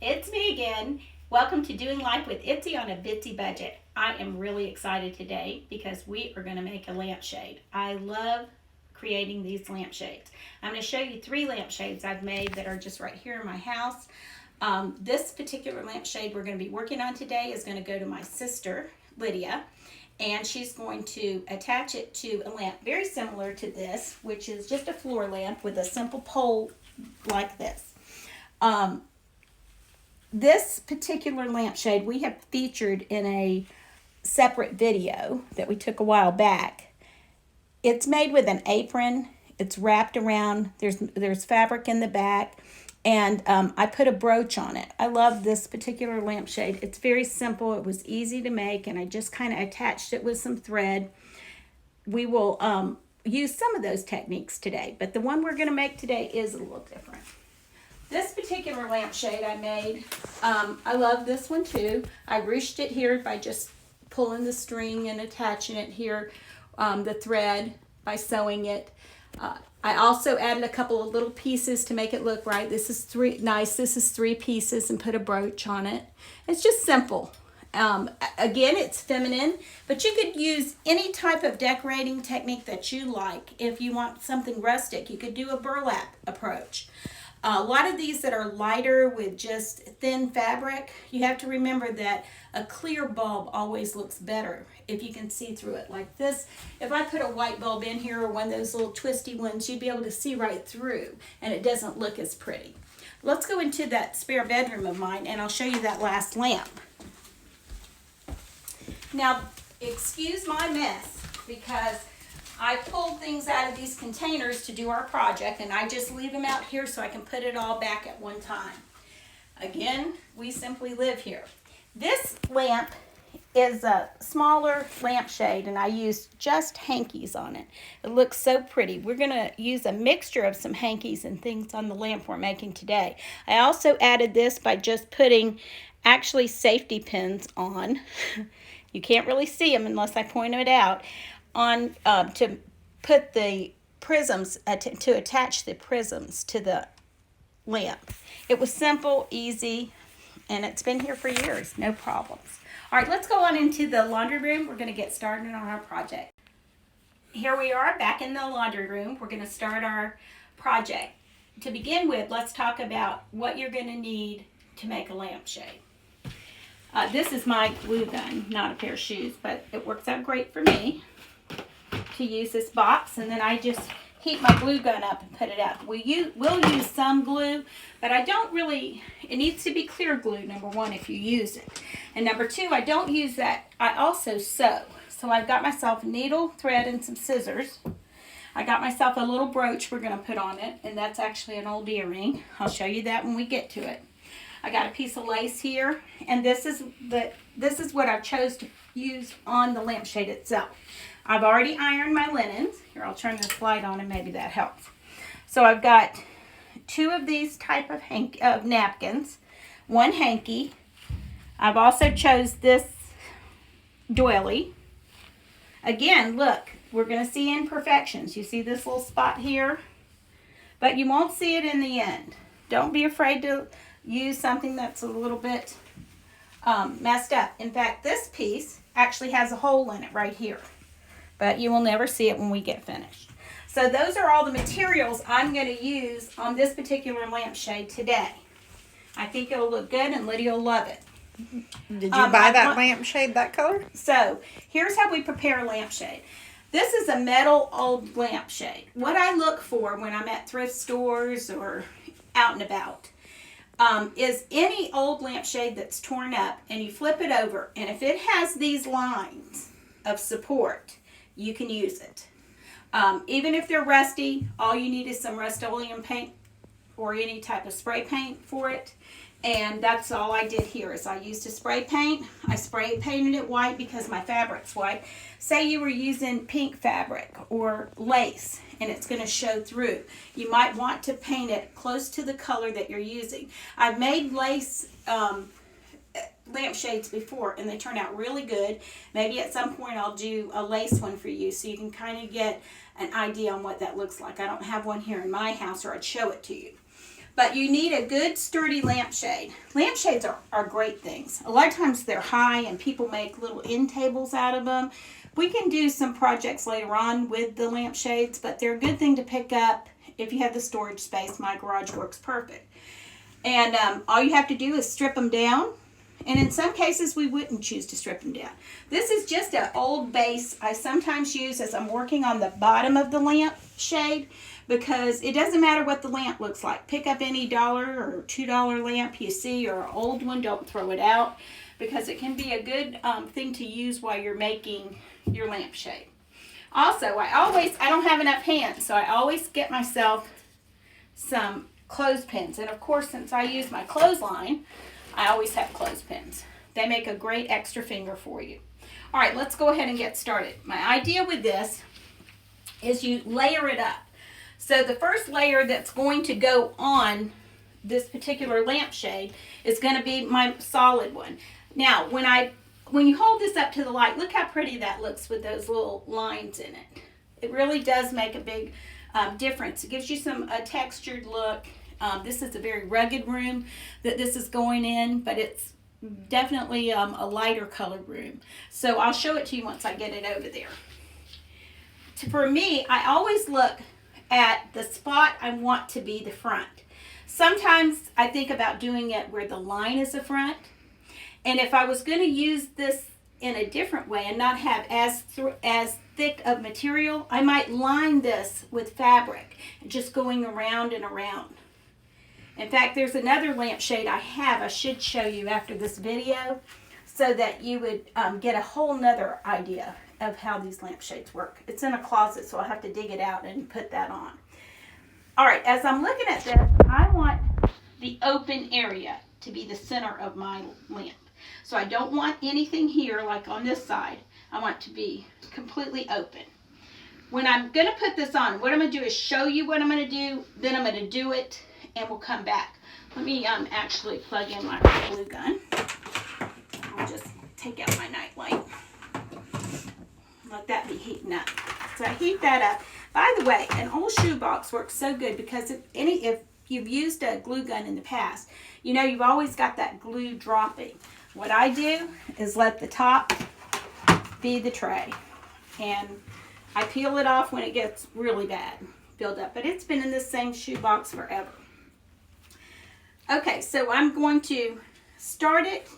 It's me again. Welcome to Doing Life with Itzy on a Bitsy Budget. I am really excited today because we are going to make a lampshade. I love creating these lampshades. I'm going to show you 3 lampshades I've made that are just right here in my house. This particular lampshade we're going to be working on today is going to go to my sister, Lydia, and she's going to attach it to a lamp very similar to this, which is just a floor lamp with a simple pole like this. This particular lampshade we have featured in a separate video that we took a while back. It's made with an apron. It's wrapped around. There's fabric in the back, and I put a brooch on it. I love this particular lampshade. It's very simple. It was easy to make, and I just kind of attached it with some thread. We will use some of those techniques today, but the one we're going to make today is a little different. This particular lampshade I made, I love this one too. I ruched it here by just pulling the string and attaching it here, the thread by sewing it. I also added a couple of little pieces to make it look right. This is This is 3 pieces and put a brooch on it. It's just simple. Again, it's feminine, but you could use any type of decorating technique that you like. If you want something rustic, you could do a burlap approach. A lot of these that are lighter with just thin fabric, you have to remember that a clear bulb always looks better if you can see through it like this. If I put a white bulb in here or one of those little twisty ones, you'd be able to see right through and it doesn't look as pretty. Let's go into that spare bedroom of mine and I'll show you that last lamp. Now, excuse my mess because I pulled things out of these containers to do our project, and I just leave them out here so I can put it all back at one time. Again, we simply live here. This lamp is a smaller lampshade, and I used just hankies on it. It looks so pretty. We're going to use a mixture of some hankies and things on the lamp we're making today. I also added this by just putting actually safety pins on. You can't really see them unless I point it out. On to put the prisms, to attach the prisms to the lamp. It was simple, easy, and it's been here for years, no problems. All right, let's go on into the laundry room. We're going to get started on our project. Here we are back in the laundry room. We're going to start our project. To begin with, let's talk about what you're going to need to make a lampshade. This is my glue gun, not a pair of shoes, but it works out great for me to use this box, and then I just heat my glue gun up and put it up. We'll use some glue, but I don't really, it needs to be clear glue, number 1, if you use it. And number 2, I don't use that. I also sew. So I've got myself a needle, thread, and some scissors. I got myself a little brooch we're going to put on it, and that's actually an old earring. I'll show you that when we get to it. I got a piece of lace here, and this is what I chose to use on the lampshade itself. I've already ironed my linens. Here, I'll turn this light on and maybe that helps. So I've got 2 of these type of napkins, 1 hanky. I've also chose this doily. Again, look, we're going to see imperfections. You see this little spot here? But you won't see it in the end. Don't be afraid to use something that's a little bit messed up. In fact, this piece actually has a hole in it right here, but you will never see it when we get finished. So those are all the materials I'm going to use on this particular lampshade today. I think it'll look good and Lydia will love it. Did you buy that lampshade that color? So here's how we prepare a lampshade. This is a metal old lampshade. What I look for when I'm at thrift stores or out and about is any old lampshade that's torn up, and you flip it over, and if it has these lines of support, you can use it. Even if they're rusty, all you need is some Rust-Oleum paint or any type of spray paint for it. And that's all I did here is I used a spray paint. I spray painted it white because my fabric's white. Say you were using pink fabric or lace and it's going to show through. You might want to paint it close to the color that you're using. I've made lace lampshades before and they turn out really good. Maybe at some point I'll do a lace one for you so you can kind of get an idea on what that looks like. I don't have one here in my house or I'd show it to you. But you need a good sturdy lampshade. Lampshades are great things. A lot of times they're high and people make little end tables out of them. We can do some projects later on with the lampshades, but they're a good thing to pick up if you have the storage space. My garage works perfect. And all you have to do is strip them down. And in some cases, we wouldn't choose to strip them down. This is just an old base I sometimes use as I'm working on the bottom of the lampshade, because it doesn't matter what the lamp looks like. Pick up any $1 or $2 lamp you see, or an old one, don't throw it out, because it can be a good thing to use while you're making your lampshade. Also, I don't have enough hands, so I always get myself some clothespins. And of course, since I use my clothesline, I always have clothespins. They make a great extra finger for you. All right, let's go ahead and get started. My idea with this is you layer it up. So the first layer that's going to go on this particular lampshade is going to be my solid one. Now, when you hold this up to the light, look how pretty that looks with those little lines in it. It really does make a big difference. It gives you a textured look. This is a very rugged room that this is going in, but it's definitely a lighter colored room. So I'll show it to you once I get it over there. For me, I always look at the spot I want to be the front. Sometimes I think about doing it where the line is the front. And if I was going to use this in a different way and not have as thick of material, I might line this with fabric, just going around and around. In fact, there's another lampshade I should show you after this video, so that you would get a whole nother idea of how these lampshades work. It's in a closet, so I'll have to dig it out and put that on. All right, as I'm looking at this, I want the open area to be the center of my lamp. So I don't want anything here like on this side. I want it to be completely open. When I'm going to put this on, what I'm going to do is show you what I'm going to do, then I'm going to do it, and we'll come back. Let me actually plug in my glue gun. I'll just take out my night light. Let that be heating up. So I heat that up. By the way, an old shoebox works so good, because if you've used a glue gun in the past, you know you've always got that glue dropping. What I do is let the top be the tray, and I peel it off when it gets really bad, build up. But it's been in this same shoebox forever. Okay, so I'm going to start it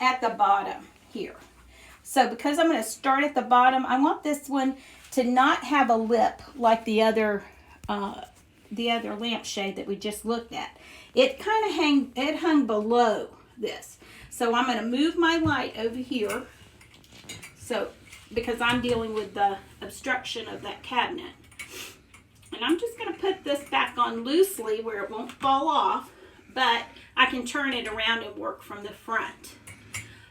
at the bottom here. So because I'm going to start at the bottom, I want this one to not have a lip like the other lampshade that we just looked at. It kind of hung below this. So I'm going to move my light over here, so because I'm dealing with the obstruction of that cabinet. And I'm just going to put this back on loosely where it won't fall off, but I can turn it around and work from the front.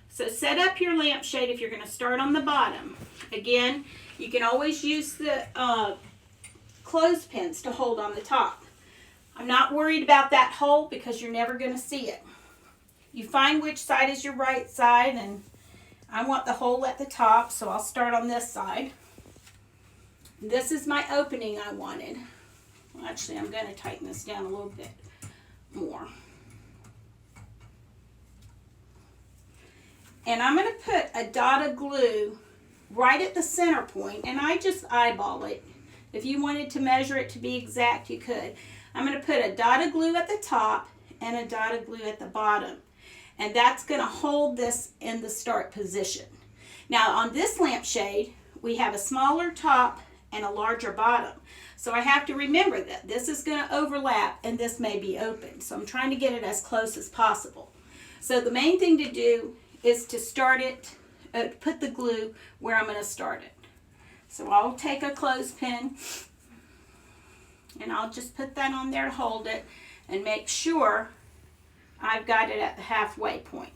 So set up your lampshade if you're going to start on the bottom. Again, you can always use the clothespins to hold on the top. I'm not worried about that hole because you're never going to see it. You find which side is your right side, and I want the hole at the top, so I'll start on this side. This is my opening I wanted. Well, actually, I'm going to tighten this down a little bit more. And I'm going to put a dot of glue right at the center point, and I just eyeball it. If you wanted to measure it to be exact, you could. I'm going to put a dot of glue at the top and a dot of glue at the bottom. And that's going to hold this in the start position. Now on this lampshade, we have a smaller top and a larger bottom. So I have to remember that this is going to overlap and this may be open. So I'm trying to get it as close as possible. So the main thing to do is to start it, put the glue where I'm going to start it. So I'll take a clothespin and I'll just put that on there to hold it and make sure I've got it at the halfway point.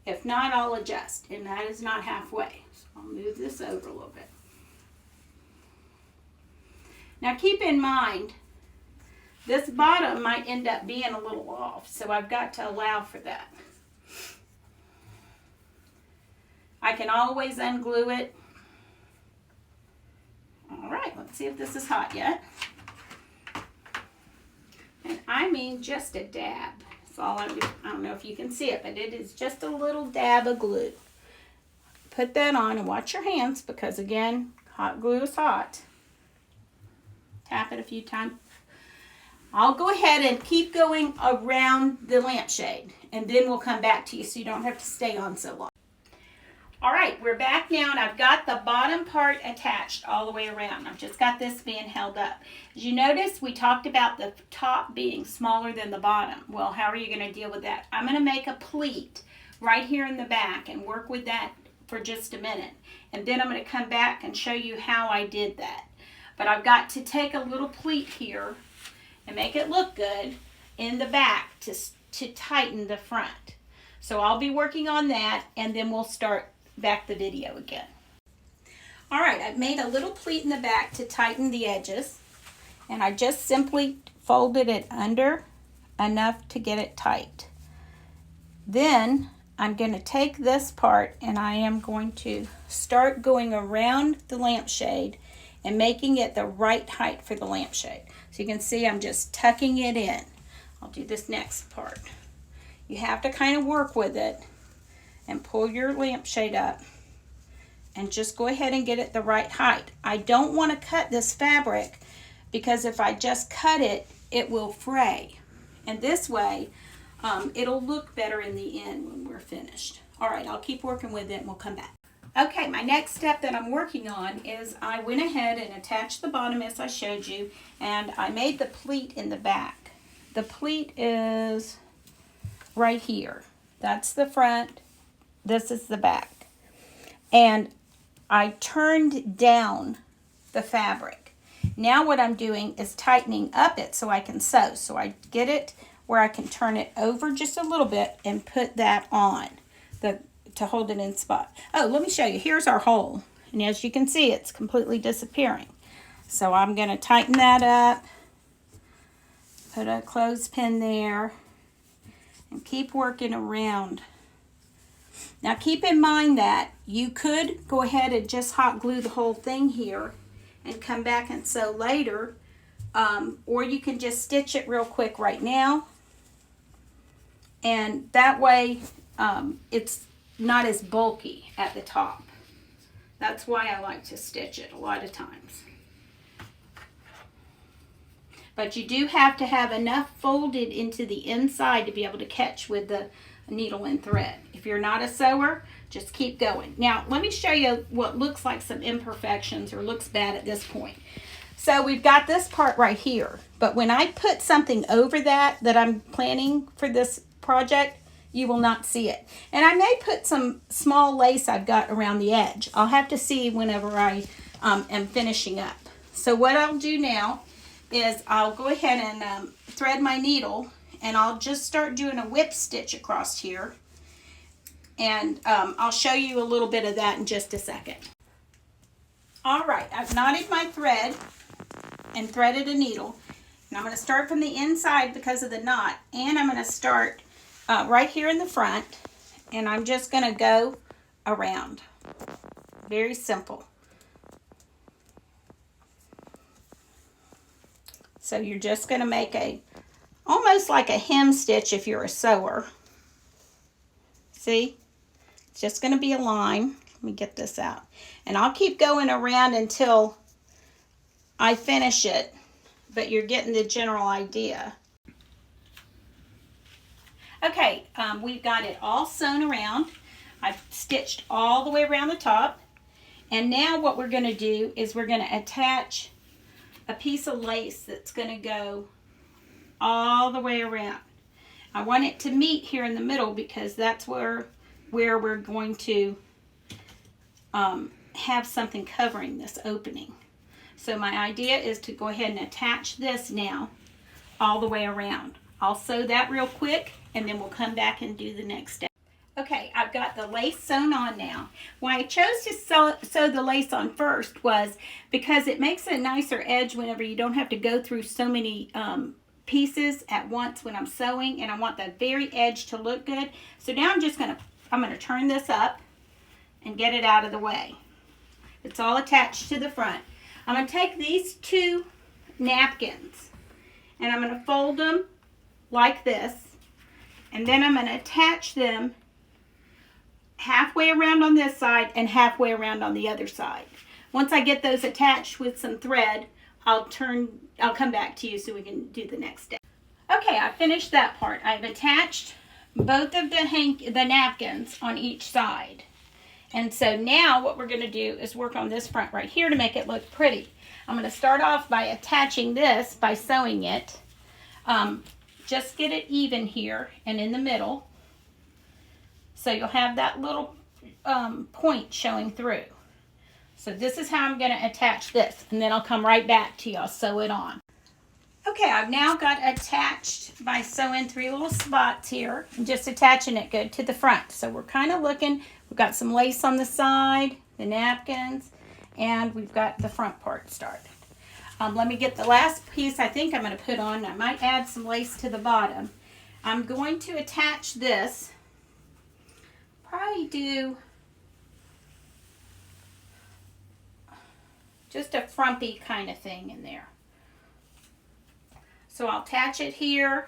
If not, I'll adjust, and that is not halfway. So I'll move this over a little bit. Now keep in mind, this bottom might end up being a little off, so I've got to allow for that. I can always unglue it. All right, let's see if this is hot yet. And I mean just a dab. That's all I'm doing. I don't know if you can see it, but it is just a little dab of glue. Put that on and watch your hands because, again, hot glue is hot. Tap it a few times. I'll go ahead and keep going around the lampshade, and then we'll come back to you so you don't have to stay on so long. All right, we're back now, and I've got the bottom part attached all the way around. I've just got this being held up. As you notice, we talked about the top being smaller than the bottom. Well, how are you going to deal with that? I'm going to make a pleat right here in the back and work with that for just a minute. And then I'm going to come back and show you how I did that. But I've got to take a little pleat here and make it look good in the back to tighten the front. So I'll be working on that, and then we'll start back the video again. All right, I've made a little pleat in the back to tighten the edges, and I just simply folded it under enough to get it tight. Then I'm going to take this part and I am going to start going around the lampshade and making it the right height for the lampshade. So you can see I'm just tucking it in. I'll do this next part. You have to kind of work with it and pull your lampshade up and just go ahead and get it the right height. I don't want to cut this fabric because if I just cut it, it will fray. And this way, it'll look better in the end when we're finished. All right, I'll keep working with it and we'll come back. Okay, my next step that I'm working on is I went ahead and attached the bottom as I showed you, and I made the pleat in the back. The pleat is right here. That's the front. This is the back. And I turned down the fabric. Now what I'm doing is tightening up it so I can sew. So I get it where I can turn it over just a little bit and put that on to hold it in spot. Oh, let me show you. Here's our hole. And as you can see, it's completely disappearing. So I'm going to tighten that up. Put a clothespin there. And keep working around. Now keep in mind that you could go ahead and just hot glue the whole thing here and come back and sew later. Or you can just stitch it real quick right now. And that way it's not as bulky at the top. That's why I like to stitch it a lot of times. But you do have to have enough folded into the inside to be able to catch with the needle and thread. If you're not a sewer, just keep going. Now, let me show you what looks like some imperfections or looks bad at this point. So we've got this part right here. But when I put something over that I'm planning for this project, you will not see it. And I may put some small lace I've got around the edge. I'll have to see whenever I am finishing up. So what I'll do now is I'll go ahead and thread my needle, and I'll just start doing a whip stitch across here. And I'll show you a little bit of that in just a second. All right, I've knotted my thread and threaded a needle. And I'm going to start from the inside because of the knot. And I'm going to start right here in the front. And I'm just going to go around. Very simple. So you're just going to make almost like a hem stitch if you're a sewer. See? It's just going to be a line. Let me get this out. And I'll keep going around until I finish it. But you're getting the general idea. Okay, we've got it all sewn around. I've stitched all the way around the top. And now what we're going to do is we're going to attach a piece of lace that's going to go all the way around. I want it to meet here in the middle because that's where we're going to have something covering this opening. So my idea is to go ahead and attach this now all the way around. I'll sew that real quick and then we'll come back and do the next step. Okay, I've got the lace sewn on now. Why I chose to sew the lace on first was because it makes a nicer edge whenever you don't have to go through so many pieces at once when I'm sewing, and I want the very edge to look good. So now I'm gonna turn this up and get it out of the way. It's all attached to the front. I'm gonna take these two napkins and I'm going to fold them like this, and then I'm going to attach them halfway around on this side and halfway around on the other side. Once I get those attached with some thread, I'll come back to you so we can do the next step. Okay, I finished that part. I've attached both of the napkins on each side. And so now what we're going to do is work on this front right here to make it look pretty. I'm going to start off by attaching this by sewing it. Just get it even here and in the middle. So you'll have that little point showing through. So this is how I'm going to attach this, and then I'll come right back to you. I'll sew it on. Okay, I've now got attached by sewing 3 little spots here and just attaching it good to the front. So we're kind of looking, we've got some lace on the side, the napkins, and we've got the front part started. Let me get the last piece I think I'm going to put on. I might add some lace to the bottom. I'm going to attach this, probably do just a frumpy kind of thing in there. So I'll attach it here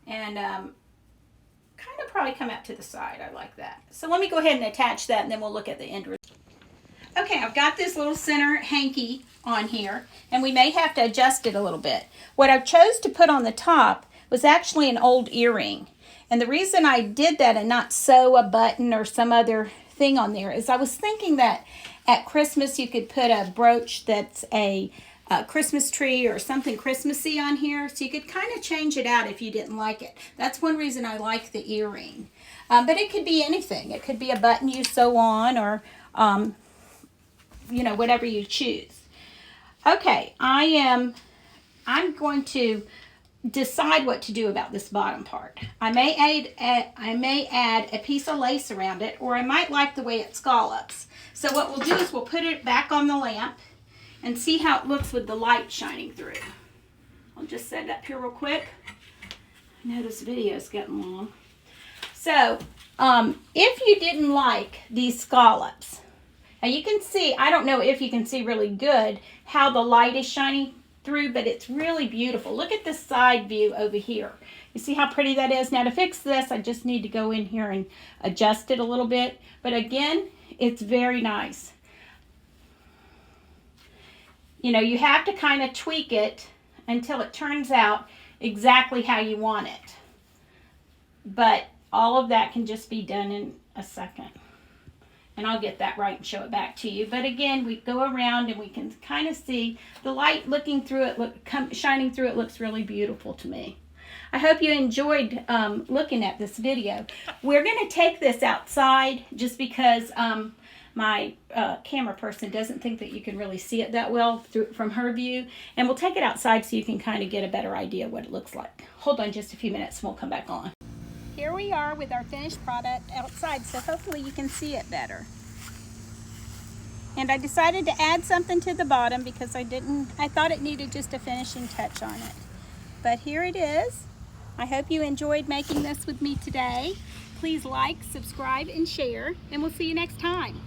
and kind of probably come out to the side. I like that. So let me go ahead and attach that, and then we'll look at the end result. Okay, I've got this little center hanky on here, and we may have to adjust it a little bit. What I chose to put on the top was actually an old earring. And the reason I did that and not sew a button or some other thing on there is I was thinking that at Christmas you could put a brooch that's a Christmas tree or something Christmassy on here, so you could kind of change it out if you didn't like it. That's one reason I like the earring. But it could be anything. It could be a button you sew on, or you know, whatever you choose. Okay, I'm going to decide what to do about this bottom part. I may add a piece of lace around it, or I might like the way it scallops. So what we'll do is we'll put it back on the lamp and see how it looks with the light shining through. I'll just set it up here real quick. I know this video is getting long. So if you didn't like these scallops, now you can see, I don't know if you can see really good how the light is shining through, but it's really beautiful. Look at this side view over here. You see how pretty that is? Now to fix this, I just need to go in here and adjust it a little bit. But again, it's very nice. You know, you have to kind of tweak it until it turns out exactly how you want it. But all of that can just be done in a second. And I'll get that right and show it back to you. But again, we go around and we can kind of see the light looking through it, shining through it looks really beautiful to me. I hope you enjoyed looking at this video. We're going to take this outside just because my camera person doesn't think that you can really see it that well from her view. And we'll take it outside so you can kind of get a better idea of what it looks like. Hold on just a few minutes and we'll come back on. Here we are with our finished product outside, so hopefully you can see it better. And I decided to add something to the bottom because I thought it needed just a finishing touch on it. But here it is. I hope you enjoyed making this with me today. Please like, subscribe, and share, and we'll see you next time.